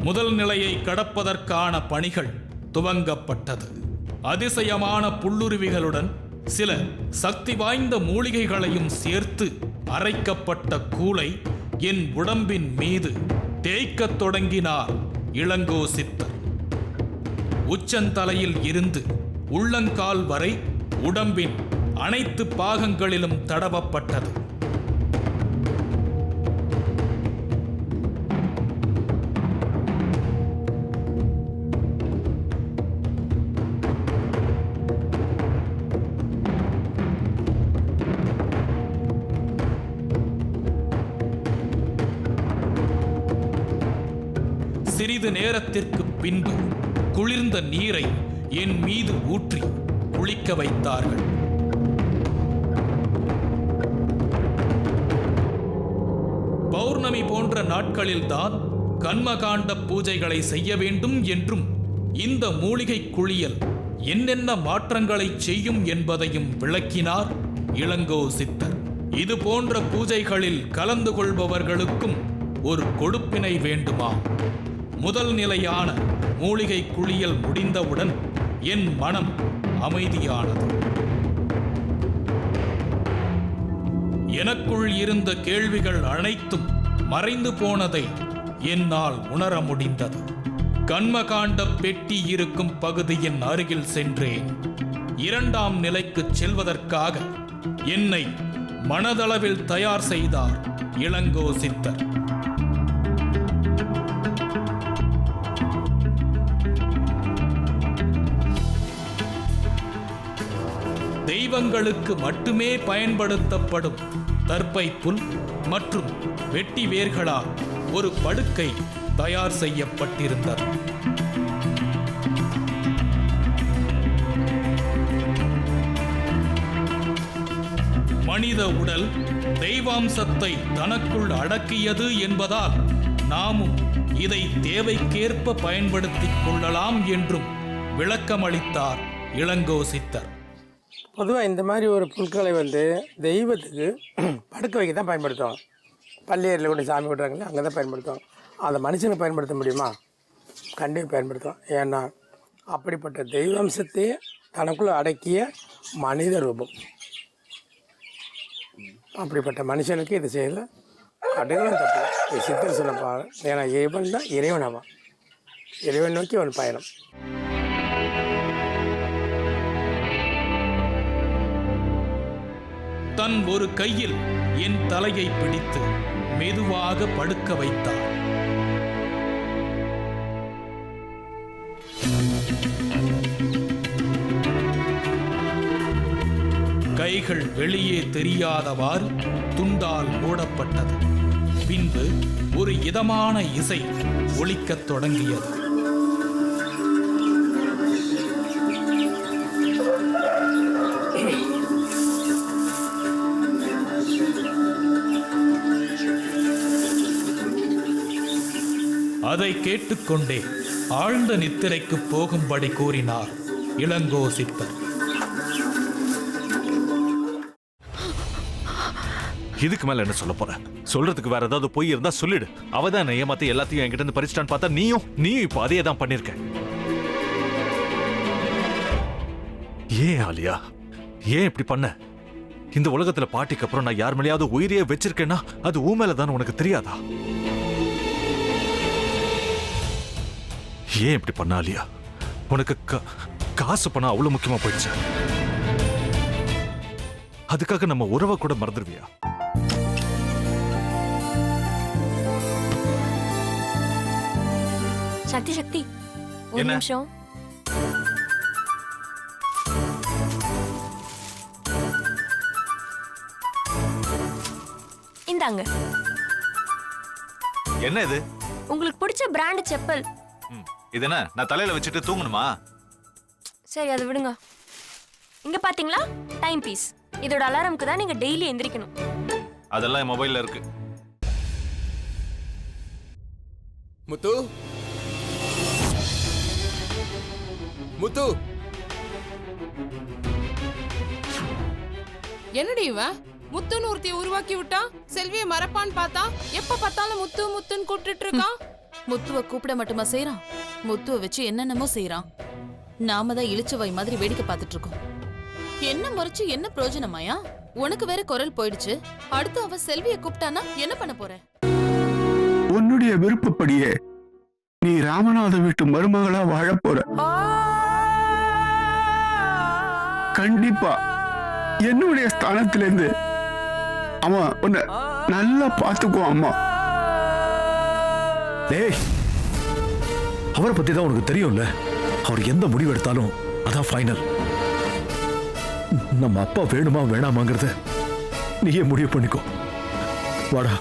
முதல் நிலையை கடப்பதற்கான பணிகள் துவங்கப்பட்டது. அதிசயமான புல்லுருவிகளுடன் சில சக்தி வாய்ந்த மூலிகைகளையும் சேர்த்து அரைக்கப்பட்ட கூளை என் உடம்பின் மீது தேய்க்கத் தொடங்கினார் இளங்கோ சித்தர். உச்சந்தலையில் இருந்து உள்ளங்கால் வரை உடம்பின் அனைத்து பாகங்களிலும் தடவப்பட்டது. சிறிது நேரத்திற்கு பின்பு குளிர்ந்த நீரை என் மீது ஊற்றி குளிக்க வைத்தார்கள். பௌர்ணமி போன்ற நாட்களில்தான் கன்மகாண்ட பூஜைகளை செய்ய வேண்டும் என்றும் இந்த மூலிகை குளியல் என்னென்ன மாற்றங்களை செய்யும் என்பதையும் விளக்கினார் இளங்கோ சித்தர். இது போன்ற பூஜைகளில் கலந்து கொள்பவர்களுக்கும் ஒரு கொடுப்பினை வேண்டுமா? முதல் நிலையான மூலிகை குளியல் முடிந்தவுடன் என் மனம் அமைதியானது. எனக்குள் இருந்த கேள்விகள் அனைத்தும் மறைந்து போனதை என்னால் உணர முடிந்தது. கன்மகாண்ட பெட்டி இருக்கும் பகுதியின் அருகில் சென்றேன். 2ஆம் நிலைக்கு செல்வதற்காக என்னை மனதளவில் தயார் செய்தார் இளங்கோ சித்தர். தெய்வங்களுக்கு மட்டுமே பயன்படுத்தப்படும் தர்ப்பை புல் மற்றும் வெட்டி வேர்களால் ஒரு படுக்கை தயார் செய்யப்பட்டிருந்தது. மனித உடல் தெய்வாம்சத்தை தனக்குள் அடக்கியது என்பதால் நாமும் இதை தேவைக்கேற்ப பயன்படுத்திக் கொள்ளலாம் என்றும் விளக்கமளித்தார் இளங்கோ சித்தர். பொதுவாக இந்த மாதிரி ஒரு புற்களை தெய்வத்துக்கு படுக்க வைக்க தான் பயன்படுத்துவாங்க. பள்ளியரில் கொண்டு சாமி விடுறாங்களே அங்கே தான் பயன்படுத்துவாங்க. அந்த மனுஷனை பயன்படுத்த முடியுமா? கண்டிப்பாக பயன்படுத்துவோம். ஏன்னா அப்படிப்பட்ட தெய்வாம்சத்தையே தனக்குள்ளே அடக்கிய மனித ரூபம். அப்படிப்பட்ட மனுஷனுக்கு இது செய்யல அடுகளும் தப்பு. இது சித்தர் சொன்னப்பா. ஏன்னா இறைவன் தான் இறைவனவன். இறைவன் நோக்கி அவன் பயணம். தன் ஒரு கையில் என் தலையை பிடித்து மெதுவாக படுக்க வைத்தார். கைகள் வெளியே தெரியாதவாறு துண்டால் மூடப்பட்டது. பின்பு ஒரு இதமான இசை ஒலிக்கத் தொடங்கியது. அதை கேட்டுக்கொண்டே ஆழ்ந்த நித்திரைக்கு போகும்படி கூறினார் இளங்கோ சித்தர். இதுக்கு மேல என்ன சொல்ல போற? சொல்றதுக்கு வேற ஏதாவது போய் இருந்தா சொல்லிடு. அவதான் ஏமாத்தி எல்லாத்தையும் என்கிட்ட இருந்து பறிச்சிட்டான்னு பார்த்தா நீயும் இப்ப அதே தான் பண்ணிருக்க. ஏன் ஆலியா, ஏன் இப்படி பண்ண? இந்த உலகத்துல பாட்டிக்கு அப்புறம் நான் யார் மேலேயாவது உயிரையே வச்சிருக்கேன்னா அது ஊ மேலதான் உனக்கு தெரியாதா? ஏன் இப்படி பண்ண ஆலியா? உனக்கு காசு பணம் அவ்வளவு முக்கியமா போயிடுச்சு. அதுக்காக நம்ம உறவை கூட மறந்துடுவியா? சக்தி சக்தி ஒரு நிமிஷம். இந்தாங்க. என்ன இது? உங்களுக்கு பிடிச்ச பிராண்ட் செப்பல். இது என்ன நான் தலையில வச்சுட்டு தூங்கணுமா? சரி அதை விடுங்க. இங்க பாத்தீங்களா டைம் பீஸ். இதோட அலாரம்க்கு தான் நீங்க டெய்லி எந்திரிக்கணும். அதெல்லாம் என் மொபைல்ல இருக்கு. முத்து முத்து என்னடி இவன் முத்துன்னு ஒருத்திய உருவாக்கி விட்டான். செல்வியை மறப்பான்னு பார்த்தா எப்ப பார்த்தாலும் முத்து முத்துன்னு கூப்பிட்டு இருக்கான். முத்துவ கூப்பிட மட்டுமா செய்யறான், முத்துவ வச்சு என்னென்னமோ செய்யறான். நாம தான் இளிச்சவாய் மாதிரி வேடிக்கை பார்த்துட்டு இருக்கோம். என்ன முறைச்சு என்ன பிரயோஜனமாயா? உனக்கு வேற குரல் போயிடுச்சு. அடுத்து அவ செல்வியை கூப்பிட்டானா என்ன பண்ண போற? உன்னுடைய விருப்பப்படியே நீ ராமநாத வீட்டு மருமகளா வாழ போற. கண்டிப்பா என்னுடைய ஸ்தானத்திலிருந்து அவன் உன்னை நல்லா பார்த்துக்குவான் அம்மா. டேய், அவரை பத்தி தான் உனக்கு தெரியும்ல. அவர் எந்த முடிவு எடுத்தாலும் அதான் ஃபைனல். நம்ம அப்பா வேணுமா வேணாமாங்கிறத நீயே முடிவு பண்ணிக்கோ. வாடா.